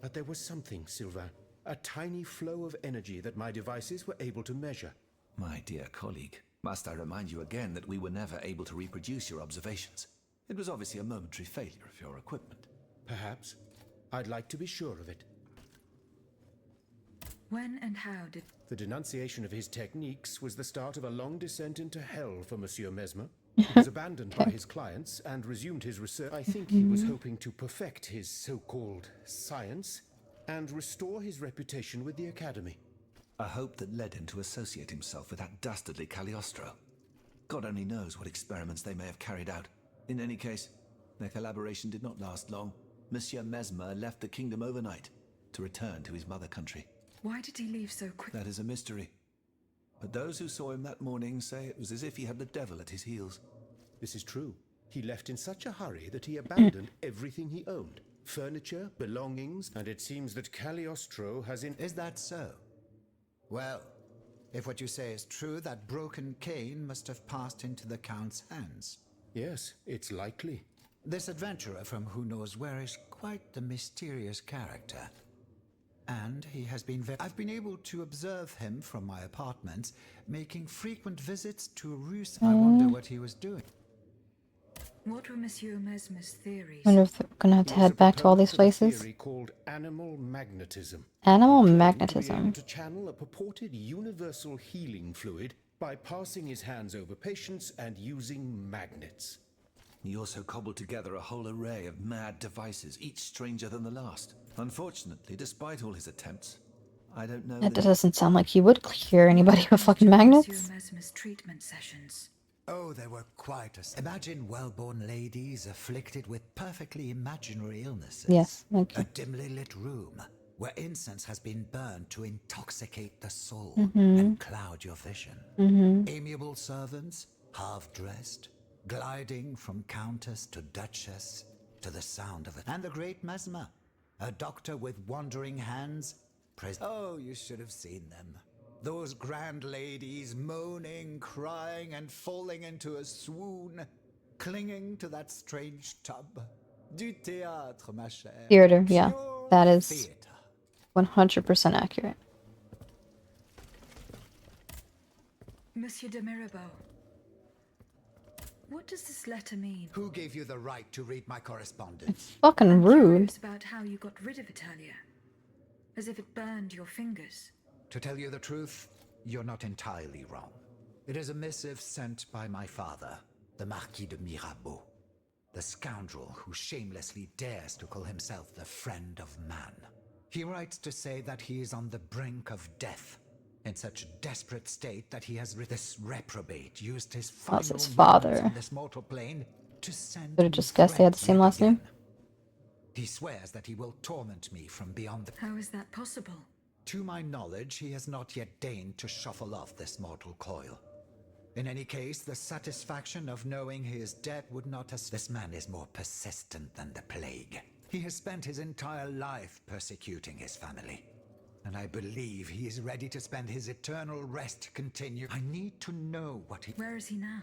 Speaker 5: But there was something, Sylvain. A tiny flow of energy that my devices were able to measure.
Speaker 7: My dear colleague, must I remind you again that we were never able to reproduce your observations? It was obviously a momentary failure of your equipment.
Speaker 5: Perhaps. I'd like to be sure of it.
Speaker 2: When and how did...
Speaker 5: The denunciation of his techniques was the start of a long descent into hell for Monsieur Mesmer. He was abandoned by his clients and resumed his research. I think he was hoping to perfect his so-called science and restore his reputation with the Academy.
Speaker 7: A hope that led him to associate himself with that dastardly Cagliostro. God only knows what experiments they may have carried out. In any case, their collaboration did not last long. Monsieur Mesmer left the kingdom overnight to return to his mother country.
Speaker 2: Why did he leave so quickly?
Speaker 7: That is a mystery. But those who saw him that morning say it was as if he had the devil at his heels.
Speaker 5: This is true. He left in such a hurry that he abandoned everything he owned. Furniture, belongings, and it seems that Cagliostro has
Speaker 3: Is that so? Well, if what you say is true, that broken cane must have passed into the Count's hands.
Speaker 5: Yes, it's likely.
Speaker 3: This adventurer from who knows where is quite the mysterious character. And he has been I've been able to observe him from my apartments, making frequent visits to Rus. I wonder what he was doing.
Speaker 2: What were Monsieur Mesmer's theories?
Speaker 1: Wonder if we're gonna have to head back to all these places.
Speaker 5: Theory called animal magnetism.
Speaker 1: Animal
Speaker 5: To be able
Speaker 1: magnetism.
Speaker 5: to channel a purported universal healing fluid by passing his hands over patients and using magnets.
Speaker 7: He also cobbled together a whole array of mad devices, each stranger than the last. Unfortunately, despite all his attempts, I don't know
Speaker 1: That doesn't sound like he would cure anybody with fucking magnets.
Speaker 2: Monsieur Mesmer's treatment sessions.
Speaker 3: Oh, they were quite imagine well-born ladies afflicted with perfectly imaginary illnesses.
Speaker 1: Yes, thank
Speaker 3: A
Speaker 1: you.
Speaker 3: dimly lit room where incense has been burned to intoxicate the soul and cloud your vision. Amiable servants, half-dressed, gliding from countess to duchess to the sound of it. And the great Mesmer, a doctor with wandering hands. Oh, you should have seen them. Those grand ladies moaning, crying, and falling into a swoon, clinging to that strange tub. Du théâtre, ma chère.
Speaker 1: Theater, yeah.
Speaker 3: Pure
Speaker 1: That is
Speaker 3: theater.
Speaker 1: 100% accurate.
Speaker 2: Monsieur de Mirabeau. What does this letter mean?
Speaker 3: Who gave you the right to read my correspondence?
Speaker 1: Fucking
Speaker 2: I'm
Speaker 1: rude.
Speaker 2: curious about how you got rid of it earlier. As if it burned your fingers.
Speaker 3: To tell you the truth, you're not entirely wrong. It is a missive sent by my father, the Marquis de Mirabeau, the scoundrel who shamelessly dares to call himself the friend of man. He writes to say that he is on the brink of death, in such a desperate state that he has this reprobate used his final
Speaker 1: That's his
Speaker 3: moments
Speaker 1: father.
Speaker 3: on this mortal plane to send
Speaker 1: Could've
Speaker 3: me
Speaker 1: just guessed they had the
Speaker 3: threats
Speaker 1: same
Speaker 3: yet
Speaker 1: last name.
Speaker 3: again. He swears that he will torment me from beyond the...
Speaker 2: How is that possible?
Speaker 3: To my knowledge, he has not yet deigned to shuffle off this mortal coil. In any case, the satisfaction of knowing he is dead would not have... This man is more persistent than the plague. He has spent his entire life persecuting his family. And I believe he is ready to spend his eternal rest continue. I need to know what he...
Speaker 2: Where is he now?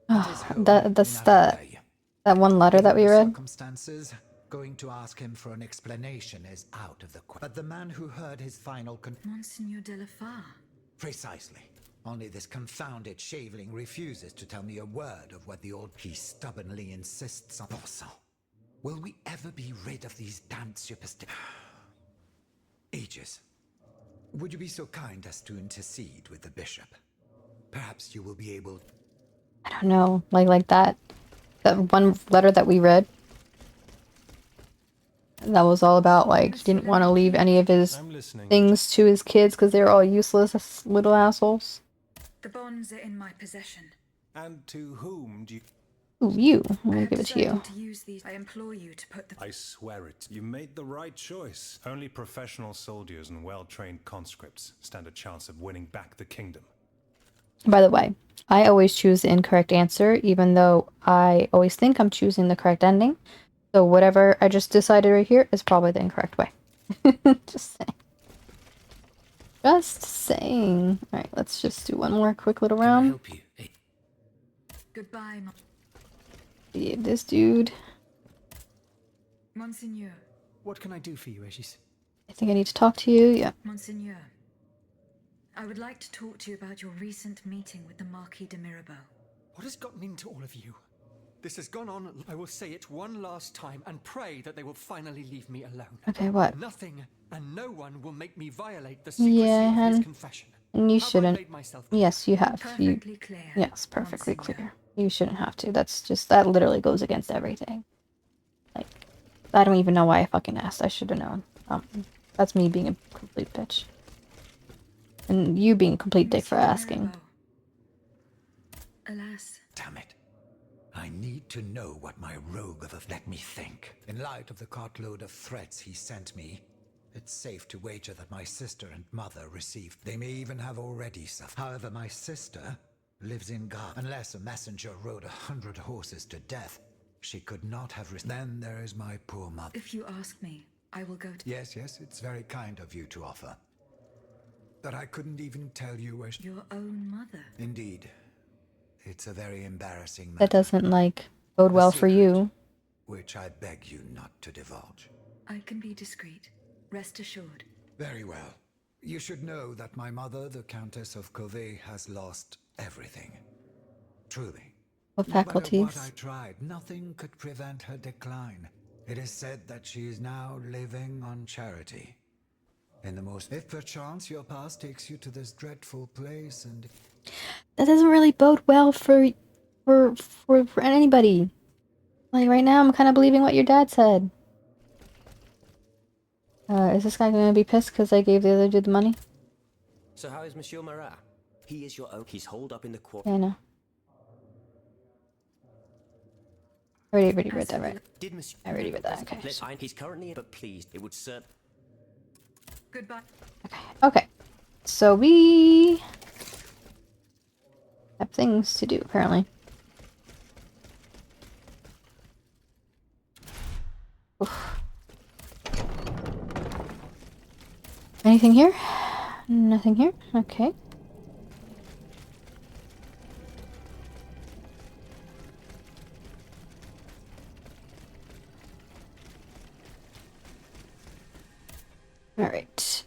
Speaker 1: That one letter that we read.
Speaker 3: Circumstances, going to ask him for an explanation is out of the question. But the man who heard his final
Speaker 2: Monseigneur de la Fare.
Speaker 3: Precisely. Only this confounded shaveling refuses to tell me a word of what the old... He stubbornly insists on... Balsamo. Will we ever be rid of these damned superstitions? Aegis, would you be so kind as to intercede with the bishop? Perhaps you will be able...
Speaker 1: I don't know, like that one letter that we read. That was all about, like, he didn't want to leave any of his things to his kids because they're all useless little assholes.
Speaker 2: The bonds are in my possession.
Speaker 8: And to whom do you...
Speaker 1: Ooh, you. Let me give it to you.
Speaker 2: To use these, I implore you to put the...
Speaker 8: I swear it. You made the right choice. Only professional soldiers and well-trained conscripts stand a chance of winning back the kingdom.
Speaker 1: By the way, I always choose the incorrect answer, even though I always think I'm choosing the correct ending. So whatever I just decided right here is probably the incorrect way. Just saying. Just saying. Alright, let's just do one more quick little round.
Speaker 6: Can I help you? Hey.
Speaker 2: Goodbye,
Speaker 1: This dude.
Speaker 2: Monseigneur.
Speaker 11: What can I do for you, Aegis?
Speaker 1: I think I need to talk to you, yeah.
Speaker 2: Monseigneur. I would like to talk to you about your recent meeting with the Marquis de Mirabeau.
Speaker 11: What has gotten into all of you? This has gone on. I will say it one last time and pray that they will finally leave me alone.
Speaker 1: Okay, what?
Speaker 11: Nothing and no one will make me violate the secrecy of his confession.
Speaker 1: And you shouldn't. Yes, you have.
Speaker 2: Perfectly clear.
Speaker 1: Yes, perfectly clear. You shouldn't have to. That's just, that literally goes against everything. Like, I don't even know why I fucking asked. I should have known. That's me being a complete bitch. And you being a complete dick for asking.
Speaker 2: Alas.
Speaker 3: Damn it. I need to know what my rogue of a... Let me think. In light of the cartload of threats he sent me, it's safe to wager that my sister and mother received. They may even have already suffered. However, my sister lives in Gar. Unless a messenger rode 100 horses to death, she could not have... Then there is my poor mother.
Speaker 2: If you ask me, I will go to...
Speaker 3: Yes, it's very kind of you to offer. But I couldn't even tell you where she...
Speaker 2: Your own mother.
Speaker 3: Indeed. It's a very embarrassing matter.
Speaker 1: That doesn't, like, bode well for you.
Speaker 3: Which I beg you not to divulge.
Speaker 2: I can be discreet. Rest assured.
Speaker 3: Very well. You should know that my mother, the Countess of Covey, has lost everything. Truly.
Speaker 1: What
Speaker 3: No matter
Speaker 1: faculties?
Speaker 3: what I tried, nothing could prevent her decline. It is said that she is now living on charity. In the most... If perchance your past takes you to this dreadful place and...
Speaker 1: That doesn't really bode well for anybody. Like, right now I'm kind of believing what your dad said. Is this guy gonna be pissed because I gave the other dude the money?
Speaker 10: So how is Monsieur Marat? He is your own. He's holed up in the quarter.
Speaker 1: Yeah, I know. I already read that, right? I already read that, okay.
Speaker 10: He's currently... But please, it would serve...
Speaker 2: Goodbye.
Speaker 1: Okay. So we... have things to do, apparently. Oof. Anything here? Nothing here? Okay. Alright.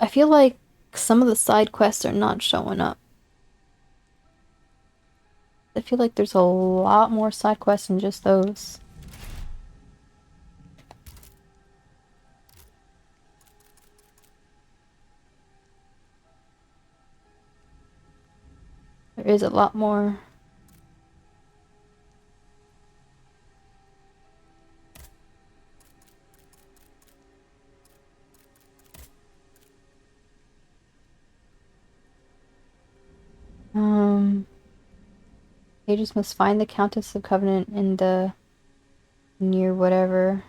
Speaker 1: I feel like some of the side quests are not showing up. I feel like there's a lot more side quests than just those. There is a lot more. Aegis must find the Countess of Covenant in the... near whatever.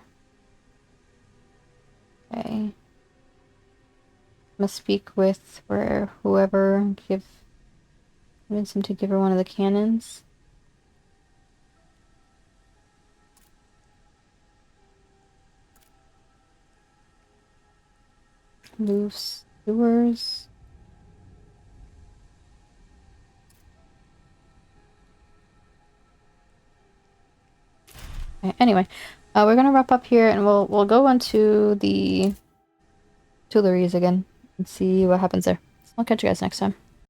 Speaker 1: Okay. Must speak with whoever, convince him to give her one of the cannons. Loose sewers. Okay, anyway, we're gonna wrap up here, and we'll go into the Tuileries again and see what happens there. I'll catch you guys next time.